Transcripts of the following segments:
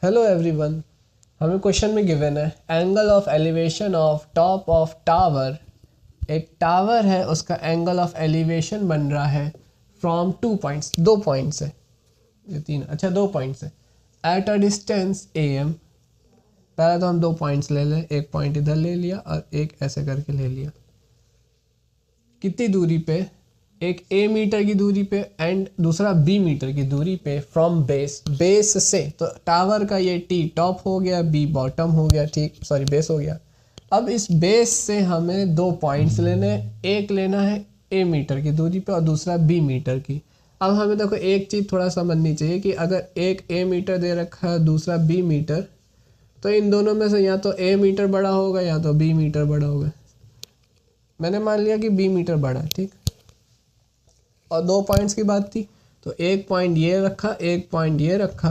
Hello everyone. हमें question में given है angle of elevation of top of tower. एक टावर है, उसका एंगल ऑफ एलिवेशन बन रहा है फ्रॉम 2 पॉइंट्स, 2 पॉइंट्स है, ये तीन, अच्छा 2 पॉइंट्स है एट अ डिस्टेंस am। पहले तो हम 2 पॉइंट्स ले लें, एक पॉइंट इधर ले लिया और एक ऐसे करके ले लिया। कितनी दूरी पे? एक a मीटर की दूरी पे एंड दूसरा b मीटर की दूरी पे फ्रॉम बेस, बेस से। तो टावर का ये t टॉप हो गया, b बॉटम हो गया, ठीक, सॉरी बेस हो गया। अब इस बेस से हमें 2 पॉइंट्स लेने, एक लेना है a मीटर की दूरी पे और दूसरा b मीटर की। अब हमें देखो एक चीज़ थोड़ा समझनी चाहिए कि अगर एक a मीटर दे रखा है, दूसरा b मीटर, तो इन दोनों में से या तो a मीटर बड़ा होगा या तो b मीटर बड़ा होगा। मैंने मान लिया कि b मीटर बड़ा है, ठीक। और 2 पॉइंट्स की बात थी, तो एक पॉइंट ये रखा, एक पॉइंट ये रखा।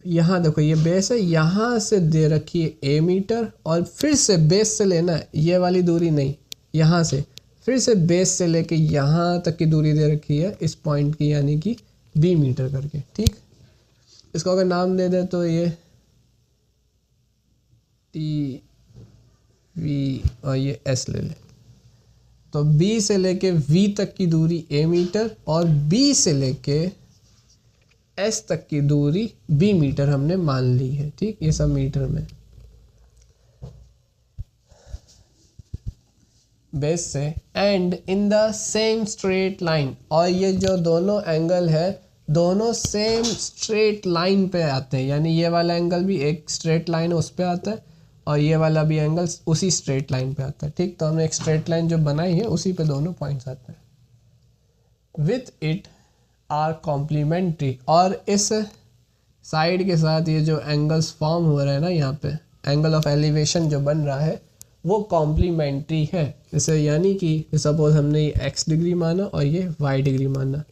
यहाँ देखो ये बेस है, यहाँ से दे रखी है a मीटर और फिर से बेस से लेना है, ये वाली दूरी नहीं, यहाँ से फिर से बेस से लेके यहाँ तक की दूरी दे रखी है इस पॉइंट की, यानी कि b मीटर करके, ठीक। इसको अगर नाम दे दे तो ये t v और ये s ले ले। तो B से लेके V तक की दूरी a मीटर और B से लेके S तक की दूरी B मीटर हमने मान ली है, ठीक। ये सब मीटर में बेस से and in the same straight line. और ये जो दोनों एंगल है दोनों सेम स्ट्रेट लाइन पे आते हैं, यानी ये वाला एंगल भी एक स्ट्रेट लाइन उस पे आता है और ये वाला भी एंगल उसी स्ट्रेट लाइन पे आता है, ठीक। तो हमने एक स्ट्रेट लाइन जो बनाई है उसी पे दोनों पॉइंट्स आते हैं। With it are complementary. और इस साइड के साथ ये जो एंगल्स फॉर्म हो रहे हैं ना, यहाँ पे एंगल ऑफ एलिवेशन जो बन रहा है वो कॉम्प्लीमेंट्री है। जैसे यानी कि सपोज हमने ये x डिग्री माना और ये y डिग्री माना,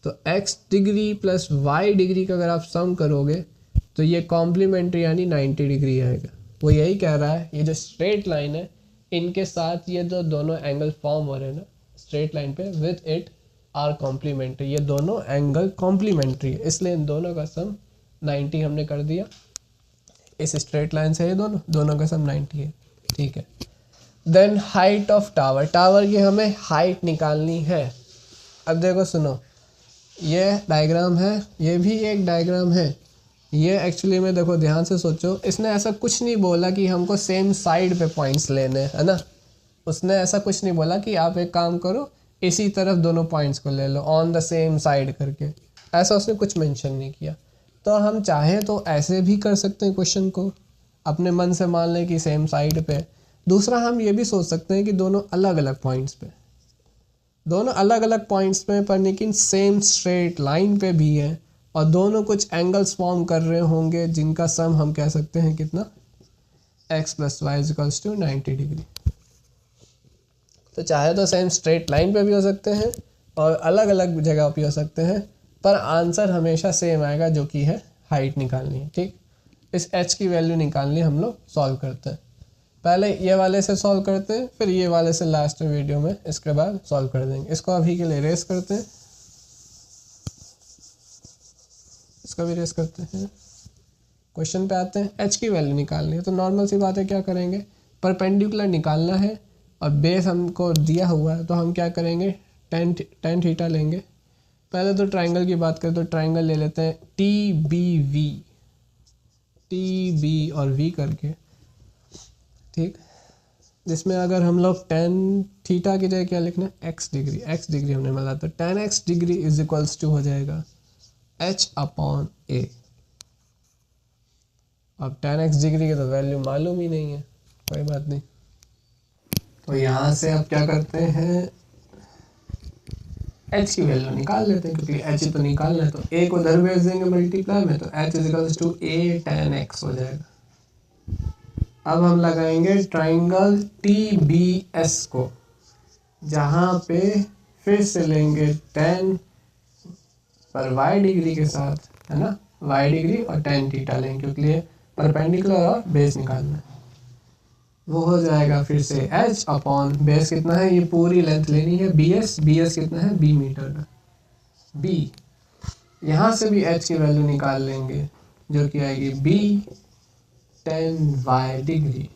तो x degree plus y degree का अगर आप सम करोगे तो ये कॉम्प्लीमेंट्री यानी 90 डिग्री आएगा। वो यही कह रहा है, ये जो स्ट्रेट लाइन है इनके साथ ये जो दोनों एंगल फॉर्म हो रहे हैं ना स्ट्रेट लाइन पे, विथ इट आर कॉम्प्लीमेंट्री, ये दोनों एंगल कॉम्प्लीमेंट्री है, इसलिए इन दोनों का सम 90 हमने कर दिया। इस स्ट्रेट लाइन से ये दोनों का सम 90 है, ठीक है। Then height of tower, tower की हमें हाइट निकालनी है। अब देखो सुनो, ये डायग्राम है, ये भी एक डायग्राम है। ये एक्चुअली में देखो ध्यान से सोचो, इसने ऐसा कुछ नहीं बोला कि हमको सेम साइड पे पॉइंट्स लेने है ना। उसने ऐसा कुछ नहीं बोला कि आप एक काम करो इसी तरफ दोनों पॉइंट्स को ले लो ऑन द सेम साइड करके, ऐसा उसने कुछ मेंशन नहीं किया। तो हम चाहे तो ऐसे भी कर सकते हैं क्वेश्चन को, अपने मन से मान लें कि सेम साइड पे। दूसरा हम ये भी सोच सकते हैं कि दोनों अलग अलग पॉइंट्स पे, दोनों अलग अलग पॉइंट्स पे पर लेकिन सेम स्ट्रेट लाइन पे भी है और दोनों कुछ एंगल्स फॉर्म कर रहे होंगे जिनका सम हम कह सकते हैं कितना, x + y = 90 डिग्री। तो चाहे तो सेम स्ट्रेट लाइन पे भी हो सकते हैं और अलग अलग जगह पे हो सकते हैं, पर आंसर हमेशा सेम आएगा जो कि है हाइट निकालनी है, ठीक। इस h की वैल्यू निकालनी हम लोग सॉल्व करते हैं। पहले ये वाले से सॉल्व करते हैं, फिर ये वाले से लास्ट वीडियो में इसके बाद सॉल्व कर देंगे। इसको अभी के लिए रेस करते हैं, इसको भी रेस करते हैं। क्वेश्चन पे आते हैं, h की वैल्यू निकालनी है तो नॉर्मल सी बात है, क्या करेंगे, परपेंडिकुलर निकालना है और बेस हमको दिया हुआ है तो हम क्या करेंगे, tan थीटा लेंगे। पहले तो ट्राइंगल की बात करें तो ट्राइंगल ले लेते हैं TBV, TB और V करके, ठीक। जिसमें अगर हम लोग tan थीटा की जगह क्या लिखना है, x डिग्री हमने मिला, तो tan x डिग्री = हो जाएगा h/a। अब tan x डिग्री की तो वैल्यू मालूम ही नहीं है, कोई बात नहीं। तो यहाँ से आप क्या करते हैं, h की वैल्यू निकाल लेते हैं, क्योंकि h तो निकालना है तो a को उधर भेज देंगे मल्टीप्लाई में, तो h = a tan x हो जाएगा। अब हम लगाएंगे ट्राइंगल TBS को, जहाँ पे फिर से लेंगे tan पर y डिग्री के साथ, है ना, y डिग्री और tan थीटा लेंगे क्योंकि ये परपेंडिकुलर और बेस निकालना है। वो हो जाएगा फिर से h/ बेस कितना है, ये पूरी लेंथ लेनी है bs कितना है, b मीटर का, b। यहाँ से भी h की वैल्यू निकाल लेंगे, जो कि आएगी b 10y डिग्री।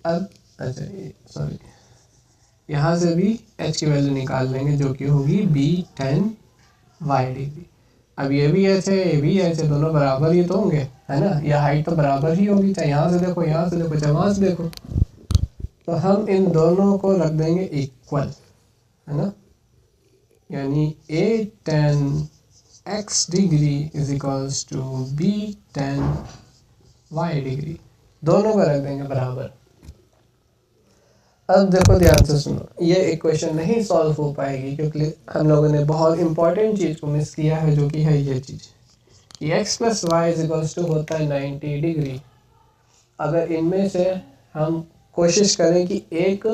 अब अच्छा सॉरी, यहाँ से भी h की वैल्यू निकाल लेंगे जो कि होगी b 10y डिग्री। अब ये भी h है, ये भी h है, दोनों बराबर ही तो होंगे, है ना, ये हाइट तो बराबर ही होगी, चाहे यहाँ से देखो, यहाँ से देखो, चाहे वहाँ से देखो। तो हम इन दोनों को रख देंगे इक्वल, है ना, यानी a 10x degree is equals to b 10y degree, दोनों को रख देंगे बराबर। अब देखो ध्यान से सुनो, ये इक्वेशन नहीं सॉल्व हो पाएगी क्योंकि हम लोगों ने बहुत इंपॉर्टेंट चीज़ को मिस किया है, जो कि है ये चीज़ कि x plus Y is equals to होता है 90 डिग्री। अगर इनमें से हम कोशिश करें कि एक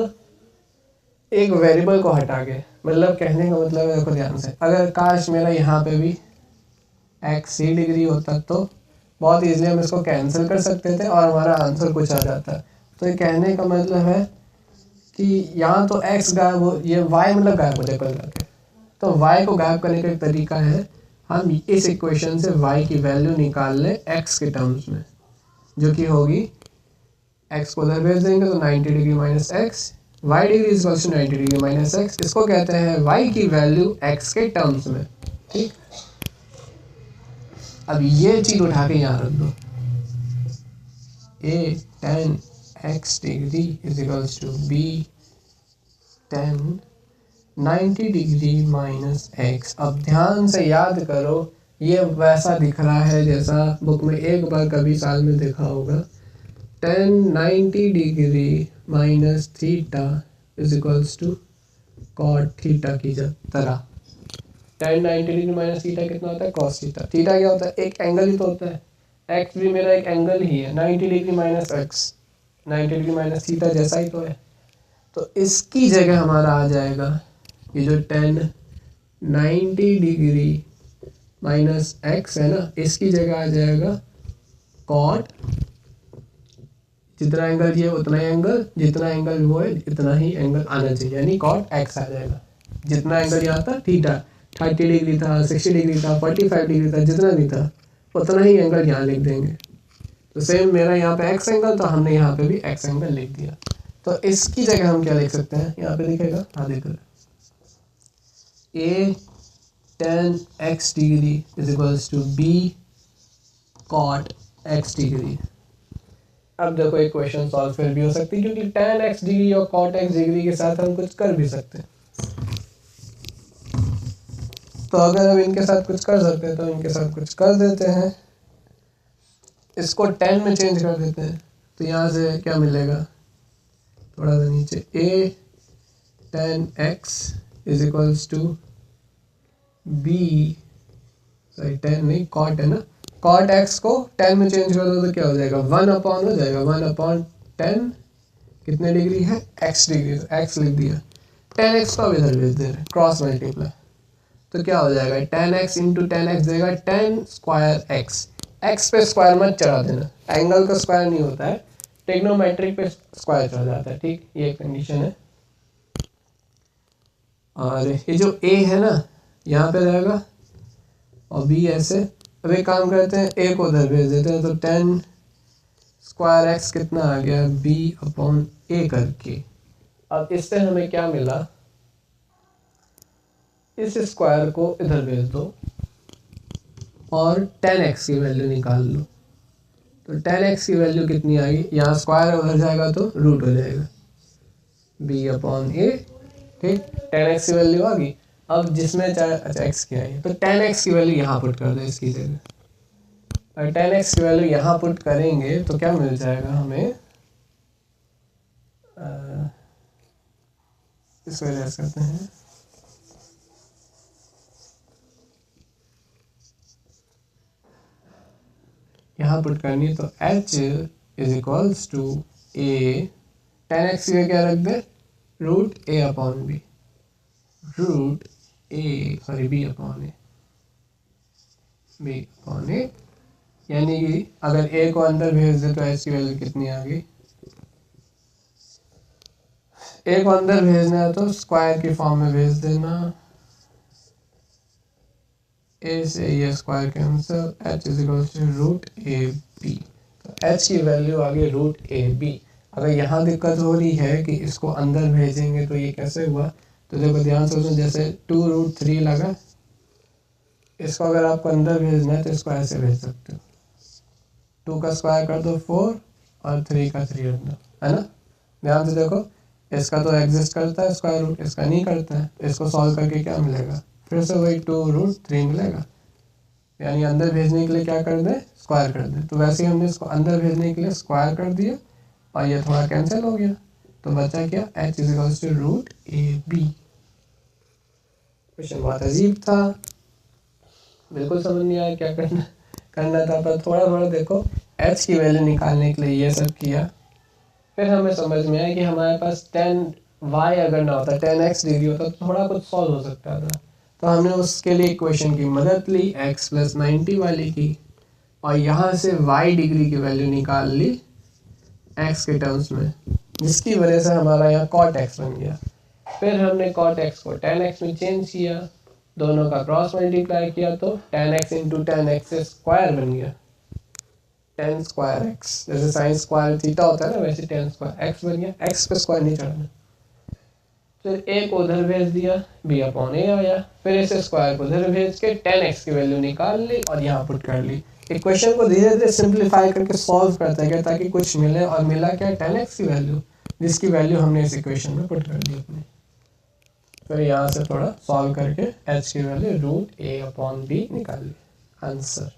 वेरिएबल को हटा के, मतलब कहने का मतलब है, देखो ध्यान से, अगर काश मेरा यहाँ पे भी x ही डिग्री होता तो बहुत ईजिली हम इसको कैंसिल कर सकते थे और हमारा आंसर कुछ आ जाता। तो ये कहने का मतलब है कि यहाँ तो x गायब हो, ये y मतलब गायब हो जाए कुल करके। तो y को गायब करने का एक तरीका है, हम इस इक्वेशन से y की वैल्यू निकाल लें x के टर्म्स में, जो कि होगी x को उधर भेज देंगे तो 90 degree minus X, Y degree is equals to 90 degree minus X. इसको कहते हैं y की वैल्यू x के टर्म्स में, ठीक। अब ये चीज उठा के यहाँ रख दो, a 10x degree is equals to b 10 90 degree minus X. अब ध्यान से याद करो, ये वैसा दिख रहा है जैसा बुक में एक बार कभी साल में देखा होगा, 10 90 degree minus theta is equals to cot theta की तरह। 10 90 डिग्री माइनस थीटा कितना होता है, कॉस थीटा। थीटा क्या होता है, एक एंगल ही तो होता है, एक्स भी मेरा एक एंगल ही है, 90 degree minus x 90 degree minus theta जैसा ही तो है। तो इसकी जगह हमारा आ जाएगा ये जो 10 90 डिग्री माइनस एक्स है ना, इसकी जगह आ जाएगा कॉट, जितना एंगल ये उतना ही एंगल, जितना एंगल वो है इतना ही एंगल आना चाहिए, यानी कॉट एक्स आ जाएगा। जितना एंगल यहाँ था थीटा 30 डिग्री था, 60 डिग्री था, 45 डिग्री था, जितना भी था उतना ही एंगल यहाँ लिख देंगे। तो सेम मेरा यहाँ पे एक्स एंगल, तो हमने यहाँ पे भी एक्स एंगल लिख दिया। तो इसकी जगह हम क्या लिख सकते हैं, यहाँ पे दिखेगा, हाँ देखो, a 10x degree is equals to b cot x degree. अब देखो इक्वेशन सॉल्व फिर भी हो सकती है, क्योंकि 10x डिग्री और cot x डिग्री के साथ हम कुछ कर भी सकते हैं। तो अगर हम इनके साथ कुछ कर सकते हैं तो इनके साथ कुछ कर देते हैं, इसको 10 में चेंज कर देते हैं। तो यहाँ से क्या मिलेगा, थोड़ा सा नीचे, a 10x is equals to b, sorry 10 नहीं, cot है ना, cot x को 10 में चेंज कर दो तो क्या हो जाएगा, 1 अपॉन हो जाएगा, 1 अपॉन 10 कितने डिग्री है, x डिग्री, x लिख दिया। 10x को अब इधर भेज दे रहे, क्रॉस मल्टीप्लाई, तो क्या हो जाएगा, 10x इंटू 10x देगा 10 स्क्वायर x। x पे स्क्वायर मत चढ़ा देना, एंगल का स्क्वायर नहीं होता है, ट्रिग्नोमेट्रिक पे स्क्वायर चढ़ जाता है, ठीक, ये कंडीशन है। और ये जो a है ना यहाँ पे रहेगा और b ऐसे। अब एक काम करते हैं, a को उधर भेज देते हैं, तो 10 स्क्वायर एक्स कितना आ गया, b अपॉन a करके। अब इससे हमें क्या मिला, इस स्क्वायर को इधर भेज दो और 10x की वैल्यू निकाल लो। तो 10x की वैल्यू कितनी आएगी, यहाँ स्क्वायर उधर जाएगा तो रूट हो जाएगा, b अपॉन a, ठीक, 10x की वैल्यू आ गई। अब जिसमें अच्छा x की आई, तो 10x की वैल्यू यहाँ पुट कर दो इसकी जगह, और 10x की वैल्यू यहाँ पुट करेंगे तो क्या मिल जाएगा हमें, इसको इरेज करते हैं, यहाँ पुट करनी है, तो h is equals to a 10x की क्या रख दे, root a upon b, root a sorry b upon a, यानी कि अगर a को अंदर भेज दे तो h की वैल्यू कितनी आ गई, a को अंदर भेजना है तो स्क्वायर की फॉर्म में भेज देना, ए से ये square cancel, h is equal to root A B. तो h की वैल्यू आ गई रूट ए बी। अगर यहाँ दिक्कत हो रही है कि इसको अंदर भेजेंगे तो ये कैसे हुआ, तो देखो ध्यान से सुनो, जैसे 2√3 लगा, इसको अगर आपको अंदर भेजना है तो इसको ऐसे भेज सकते हो, 2 का स्क्वायर कर दो 4 और 3 का 3 रख दो, है ना। ध्यान से देखो, इसका तो एग्जिस्ट करता है स्क्वायर रूट, इसका नहीं करता है, तो इसको सॉल्व करके क्या मिलेगा, फिर से वही 2√3 मिलेगा। यानी अंदर भेजने के लिए क्या कर दें, स्क्वायर कर दें। तो वैसे ही हमने इसको अंदर भेजने के लिए स्क्वायर कर दिया और ये थोड़ा कैंसिल हो गया, तो बचा क्या, h is equal to root A B. Question बहुत अजीब था, बिल्कुल समझ नहीं आया क्या करना था, पर थोड़ा थोड़ा देखो h की वैल्यू निकालने के लिए ये सब किया। फिर हमें समझ में आया कि हमारे पास 10y अगर ना होता, 10x डिग्री होता तो थोड़ा कुछ सॉल्व हो सकता था। तो हमने उसके लिए इक्वेशन की मदद ली, x + 90 वाली की, और यहाँ से y डिग्री की वैल्यू निकाल ली x के टर्म्स में, जिसकी वजह से हमारा यहाँ cot x बन गया। फिर हमने cot x को 10x में चेंज किया, दोनों का क्रॉस मल्टीप्लाई किया तो 10x × 10x स्क्वायर बन गया, 10 स्क्वायर x, जैसे साइन स्क्वायर थीटा होता है ना, वैसे 10 स्क्वायर x बन गया, x पे स्क्वायर नहीं चढ़ना। फिर a को उधर भेज दिया, b/a आया, फिर इसे स्क्वायर को उधर भेज के 10x की वैल्यू निकाल ली और यहाँ पुट कर ली। इक्वेशन को धीरे धीरे सिंप्लीफाई करके सॉल्व करते गए ताकि कुछ मिले, और मिला क्या, 10x की वैल्यू, जिसकी वैल्यू हमने इस इक्वेशन में पुट कर दी अपने। फिर यहाँ से थोड़ा सॉल्व करके h की वैल्यू √a/b निकाल ली, आंसर।